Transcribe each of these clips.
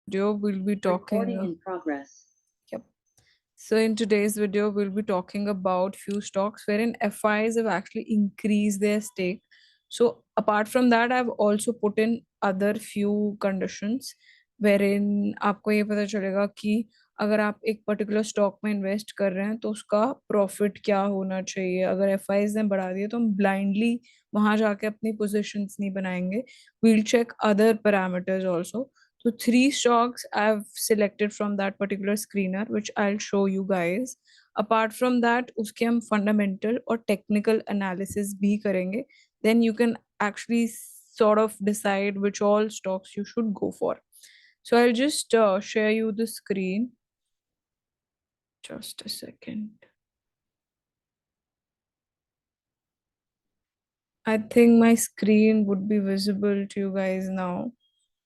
video we'll be talking Recording in progress. Yep. So in today's video we'll be talking about few stocks wherein FIs have actually increased their stake. So apart from that, I've also put in other few conditions wherein आपको ये पता चलेगा कि अगर आप एक particular stock में invest कर रहे हैं तो उसका प्रॉफिट क्या होना चाहिए. अगर FIs ने बढ़ा दिए तो हम ब्लाइंडली वहां जाके अपनी पोजीशंस नहीं बनाएंगे. We'll check other parameters also. So three stocks I've selected from that particular screener, which I'll show you guys. Apart from that, उसके हम fundamental और technical analysis भी करेंगे. Then you can actually sort of decide which all stocks you should go for. So I'll just share you the screen. Just a second. I think my screen would be visible to you guys now.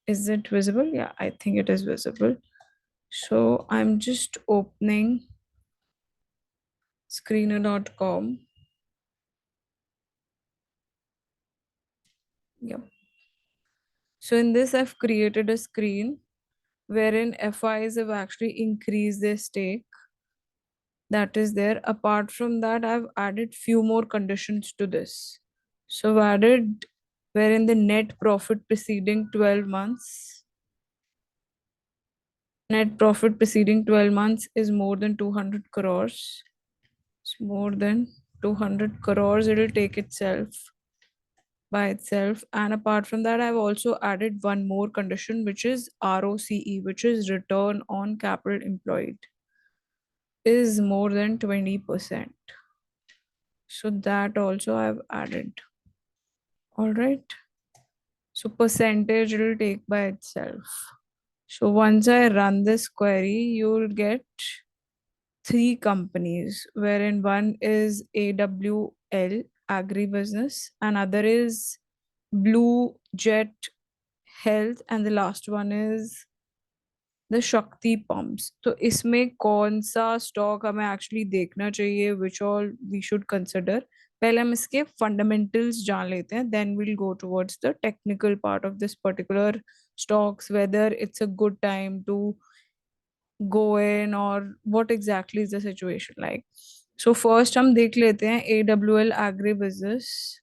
Is it visible? Yeah, I think it is visible. So I'm just opening screener.com. Yep. So in this, I've created a screen wherein FIs have actually increased their stake. That is there. Apart from that, I've added few more conditions to this. So I've added wherein the net profit preceding 12 months. Net profit preceding 12 months is more than 200 crores. It's more than 200 crores. It'll take itself by itself. And apart from that, I've also added one more condition, which is ROCE, which is return on capital employed, is more than 20%. So that also I've added. All right. So percentage will take by itself. So once I run this query, you'll get three companies, wherein one is AWL Agribusiness, another is Blue Jet Health, and the last one is the Shakti pumps. तो इसमें कौन सा stock हमें actually देखना चाहिए, which all we should consider. पहले हम इसके फंडामेंटल्स जान लेते हैं, then will go towards the technical part of this particular stocks, whether it's a good time to go in or what exactly is the situation like. So first हम देख लेते हैं AWL Agri Business.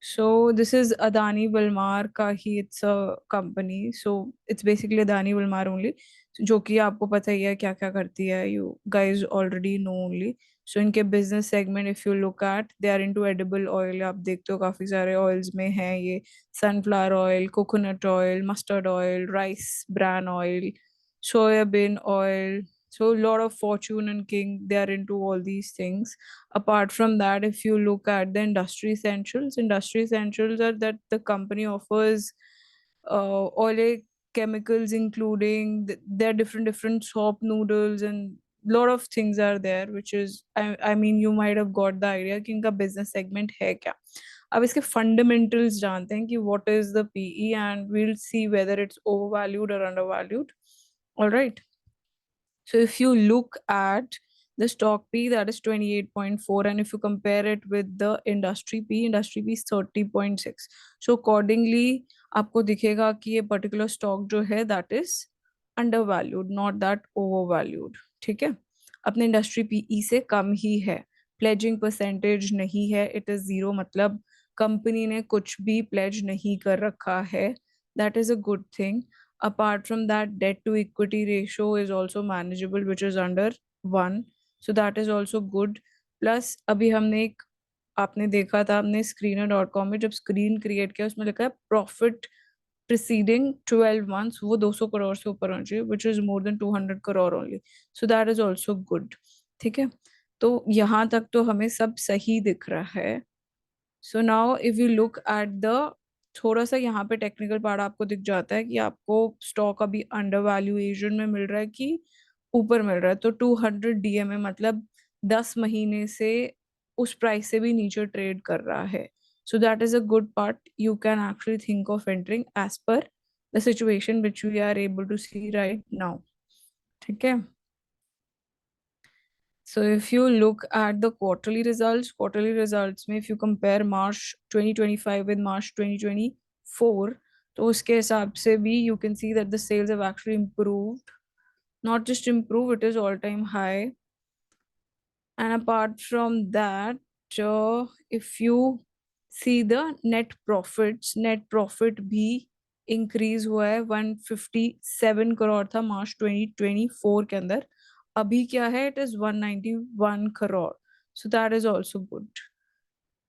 So this is Adani Wilmar का ही, it's a company. So it's basically Adani Wilmar only. जो कि आपको पता ही है क्या क्या करती है. You guys already know only. So इनके business segment if you look at, they are into edible oil. आप देखते हो काफी सारे oils में हैं ये. Sunflower oil, coconut oil, mustard oil, rice bran oil, soybean oil. So a lot of Fortune and King, they are into all these things. Apart from that, if you look at the industry essentials are that the company offers oil chemicals, including there are different soap noodles and lot of things are there, which is I mean you might have got the idea कि इनका business segment है क्या. अब इसके fundamentals जानते हैं कि what is the PE and we'll see whether it's overvalued or undervalued. All right. So if you look at the stock P, that is 28.4, and if you compare it with the industry P is 30.6. So accordingly आपको दिखेगा कि ये particular stock जो है that is undervalued, not that overvalued. ठीक है. अपने industry PE से कम ही है. प्लेजिंग परसेंटेज नहीं है, इट इज जीरो, मतलब कंपनी ने कुछ भी प्लेज नहीं कर रखा है. That is a good thing. Apart from that, debt to equity ratio is also manageable, which is under 1. So that is also good. Plus अभी हमने एक आपने देखा था, हमने screener.com में जब स्क्रीन क्रिएट किया उसमें लिखा है प्रॉफिट preceding 12 months, वो 200 करोड़ से ऊपर होना चाहिए, which is more than 200 crore only. So that is also good. ठीक है. तो यहाँ तक तो हमें सब सही दिख रहा है. So now if you look at the, थोड़ा सा यहाँ पे टेक्निकल पार्ट आपको दिख जाता है कि आपको स्टॉक अभी अंडर वैल्यूएशन में मिल रहा है कि ऊपर मिल रहा है. तो 200 DMA मतलब 10 महीने से उस प्राइस से भी नीचे ट्रेड कर रहा है. So that is a good part. You can actually think of entering as per the situation which we are able to see right now. ठीक है. So if you look at the quarterly results, if you compare March 2025 with March 2024, तो उसके हिसाब से भी you can see that the sales have actually improved. Not just improve, it is all time high. And apart from that, if you see the net profit भी increase हुआ है. 157 करोड़ था मार्च 2024 के अंदर. अभी क्या है? It is 191 crore. So that is also good.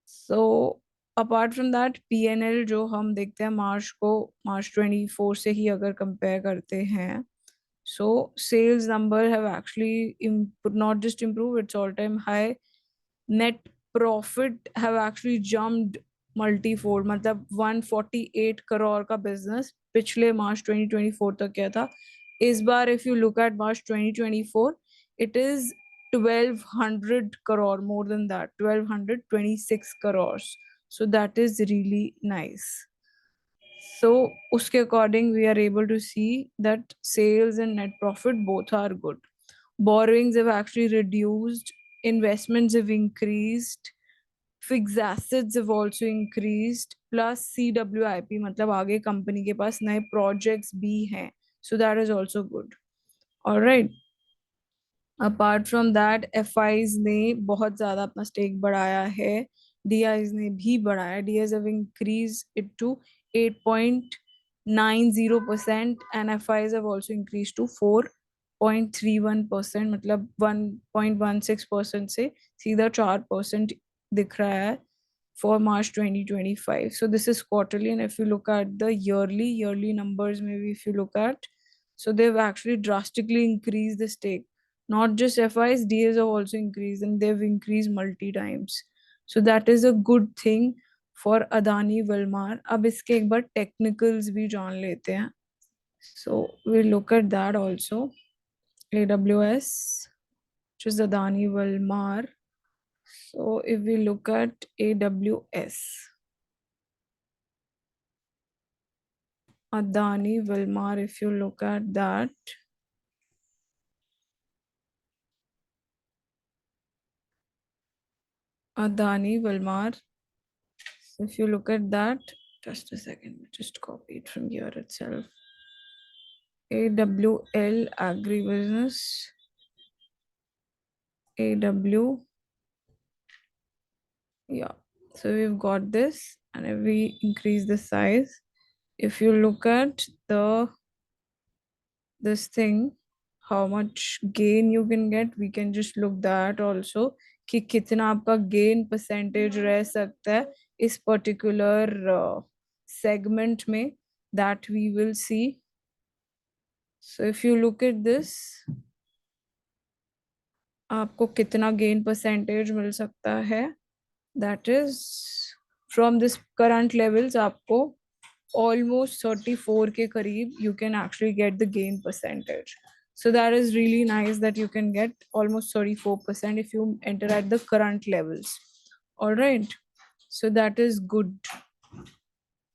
So apart from that, PNL जो हम देखते हैं मार्च 24 से ही अगर कंपेयर करते हैं, so sales number have actually not just improved, it's all time high. Net profit have actually jumped multifold. मतलब 148 करोड़ का बिजनेस पिछले मार्च 2024 तक क्या था. इस बार if you look at March 2024, it is 1200 crore, more than that, 1226 crores. So that is really nice. So uske according we are able to see that sales and net profit both are good. Borrowings have actually reduced, investments have increased, fixed assets have also increased, plus CWIP मतलब आगे company के पास नए projects भी हैं. So that is also good. All right. Apart from that FIs ने बहुत ज्यादा अपना स्टेक बढ़ाया है. DIs ने भी बढ़ाया. DIs have increased it to 8.90% and FIs have also increased to 4.31%. मतलब 1.16% से सीधा 4% दिख रहा है for March 2025. So this is quarterly, and if you look at the yearly numbers, maybe if you look at, so they've actually drastically increased the stake. Not just FIs, DAs have also increased, and they've increased multi times. So that is a good thing for Adani Wilmar. अब इसके एक बार technicals भी जान लेते हैं. So we'll look at that also. AWS, which is Adani Wilmar. So if we look at AWS, Adani Wilmar, if you look at that, Adani Wilmar, if you look at that, just a second, just copy it from here itself. AWL Agribusiness, AW, yeah. So we've got this, and if we increase the size, if you look at this thing, how much gain you can get, we can just look that also, कि कितना आपका gain percentage रह सकता है इस particular segment में, that we will see. So if you look at this, आपको कितना gain percentage मिल सकता है, that is from this current levels आपको almost 34 के करीब you can actually get the gain percentage. So that is really nice that you can get almost 34% if you enter at the current levels. All right. So that is good.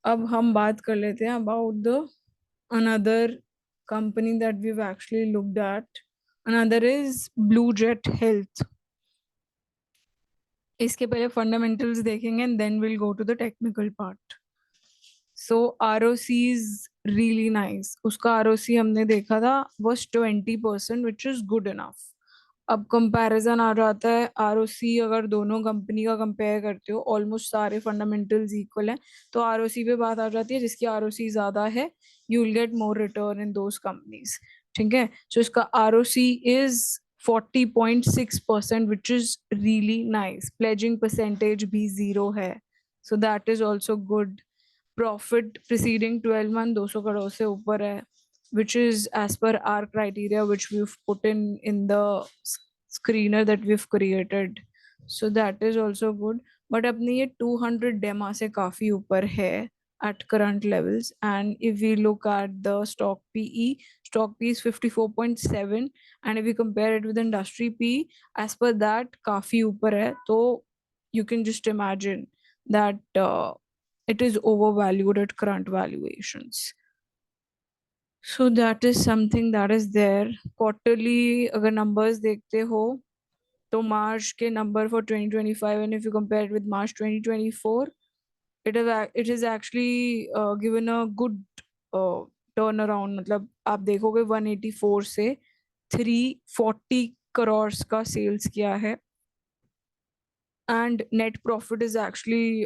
अब हम बात कर लेते हैं about the another company that we've actually looked at. Another is Blue Jet Health. इसके पहले fundamentals देखेंगे and then we'll go to the technical part. So ROC is really nice. उसका ROC हमने देखा था was 20%, which is good enough. अब comparison आ जाता है ROC, अगर दोनों कंपनी का कंपेयर करते हो ऑलमोस्ट सारे फंडामेंटल्स इक्वल हैं, तो ROC पे बात आ जाती है. जिसकी ROC ज्यादा है you will get more return in those companies. ठीक है. सो इसका ROC is 40.6%, which is really nice. Pledging percentage भी 0 है, so that is also good. Profit preceding 12 month 200 crore से ऊपर है, which is as per our criteria which we've put in the screener that we've created. So that is also good. But अपनी ये 200 डेमा से काफी ऊपर है at current levels. And if we look at the stock PE is 54.7, and if we compare it with industry PE, as per that काफी ऊपर है. तो you can just imagine that it is overvalued at current valuations. So that is something that is there. Quarterly अगर numbers देखते हो तो March के number for 2025, and if you compare it with March 2024, it is actually given a good turn around. मतलब आप देखोगे 184 से 340 करोड़ का सेल्स किया है. And net profit is actually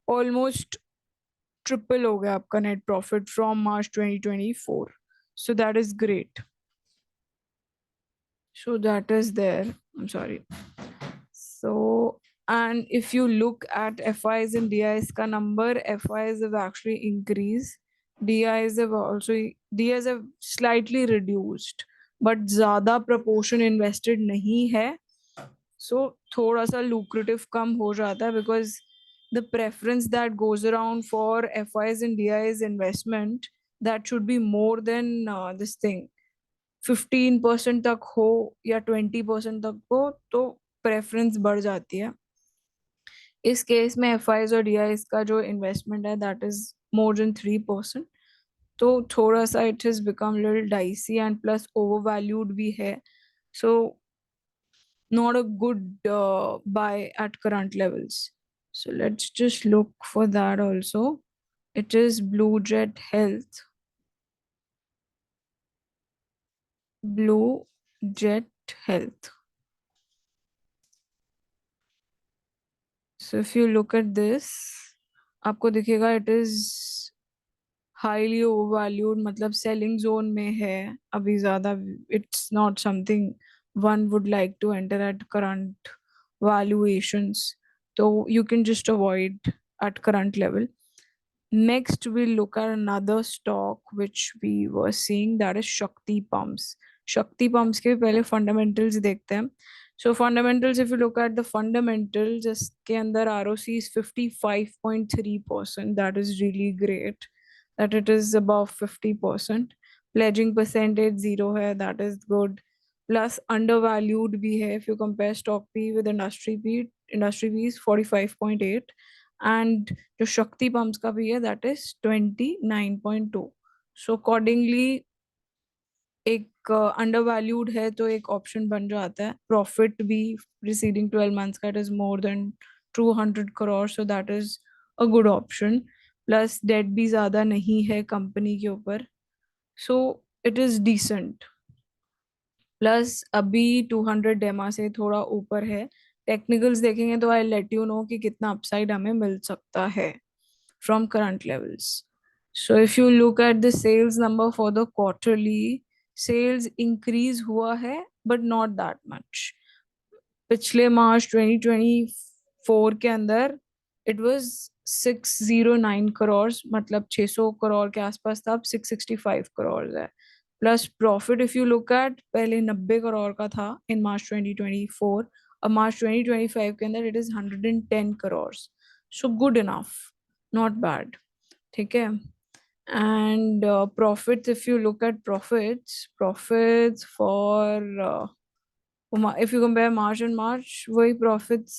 almost triple हो गया आपका net profit from March 2024. So that is great. So that is there. I'm sorry. So, and if you look at FIs and DIs ka number, FIs have actually increased. DIs have also DIs have slightly reduced, but ज़्यादा proportion invested नहीं है. So थोड़ा सा lucrative कम हो जाता है because the preference that goes around for FIs and DIs investment, that should be more than this thing. 15% तक हो या 20% तक हो तो प्रेफरेंस बढ़ जाती है. इस केस में एफ आईज और डी आईज का जो इन्वेस्टमेंट है दैट इज मोर देन 3%. तो थोड़ा सा it has become little dicey and plus over valued भी है. सो not a good buy at current levels. So let's just look for that also. It is Blue Jet Health. Blue Jet Health. So if you look at this, आपको दिखेगा it is highly overvalued. मतलब selling zone में है अभी ज़्यादा. It's not something one would like to enter at current valuations. So you can just avoid at current level. Next, we'll look at another stock which we were seeing, that is Shakti Pumps. Shakti Pumps के पहले fundamentals देखते हैं. So fundamentals, if you look at the fundamentals, इसके अंदर ROC is 55.3%. That is really great. That it is above 50%. Pledging percentage 0 है, that is good. Plus undervalued भी है. If you compare stock P with industry P is 45.8. And जो Shakti pumps का भी है that is 29.2. So accordingly एक undervalued है तो एक ऑप्शन बन जाता है. प्रॉफिट भी प्रीसीडिंग 12 मंथ्स का it is more than 200 crore. So that is a good option. Plus debt भी ज्यादा नहीं है कंपनी के ऊपर. So it is decent. Plus अभी 200 डेमा से थोड़ा ऊपर है. टेक्निकल्स देखेंगे तो आई लेट यू नो कि कितना अपसाइड हमें मिल सकता है from current levels. So if you look at the sales number for the quarterly, sales increase हुआ है but not that much. पिछले मार्च 2024 के अंदर it was 609 करोड़. मतलब 600 करोड़ के आसपास था. अब 665 करोड़ है. Plus profit if you look eight, पहले 90 करोड़ का था इन मार्च 2024. अब मार्च 2025 के अंदर it is 110 crore. So good enough, not bad. ठीक है. And profits, if you look at profits for if you compare March and March, वही प्रॉफिट्स.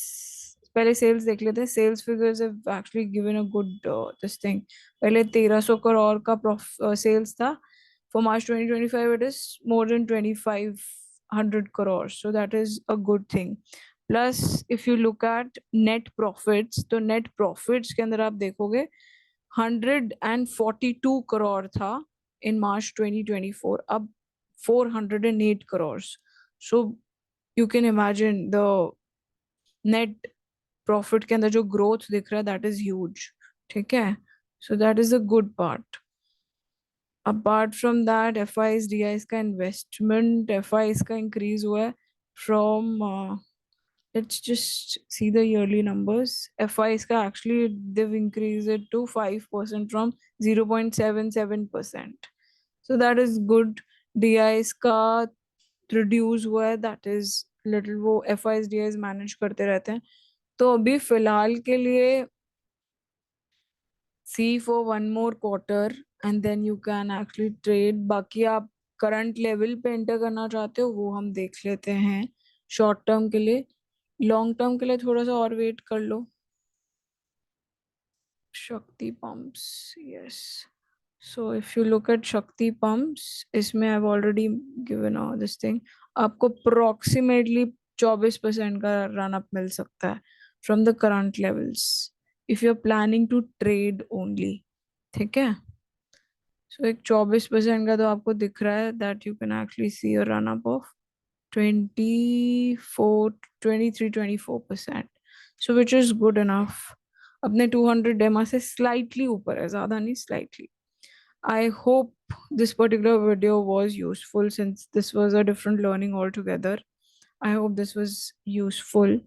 पहले सेल्स देख लेते हैं. Sales figures have actually given a good this thing. पहले 1300 करोड़ का सेल्स था. For March 2025, it is more than 2500 crores. So that is a good thing. Plus, if you look at net profits, तो net profits के अंदर आप देखोगे 142 करोड़ था in March 2024. अब 408 crores. So you can imagine the net profit के अंदर जो growth दिख रहा है that is huge. ठीक है. So that is a good part. Apart from that, FIs DIs का investment, FIs का increase हुआ है from let's just see the yearly numbers. FIs का actually they've increased it to 5% from 0.77%. So that is good. DIs का reduce हुआ है, that is little. वो FIs DIs manage करते रहते हैं. तो अभी फिलहाल के लिए see for one more quarter and then you can actually trade. बाकी आप करंट लेवल पे एंटर करना चाहते हो वो हम देख लेते हैं शॉर्ट टर्म के लिए. लॉन्ग टर्म के लिए थोड़ा सा और वेट कर लो. शक्ति pumps, yes. So if you look eight शक्ति पंप्स, इसमें I have already given all this thing. आपको अप्रोक्सीमेटली 24% का रन अप मिल सकता है from the current levels. if you're planning to trade only. ठीक है? So एक 24% का तो आपको दिख रहा है, that you can actually see a run up of 24, 23, 24%. So which is good enough. अपने 200 डेमा से slightly ऊपर है, ज़्यादा नहीं, slightly. I hope this particular video was useful since this was a different learning altogether. I hope this was useful.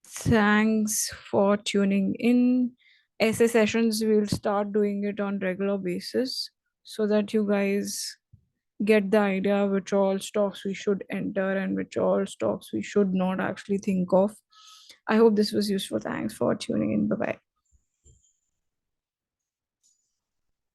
Thanks for tuning in. Essay sessions, we'll start doing it on regular basis so that you guys get the idea which all stocks we should enter and which all stocks we should not actually think of. I hope this was useful. Thanks for tuning in. Bye bye.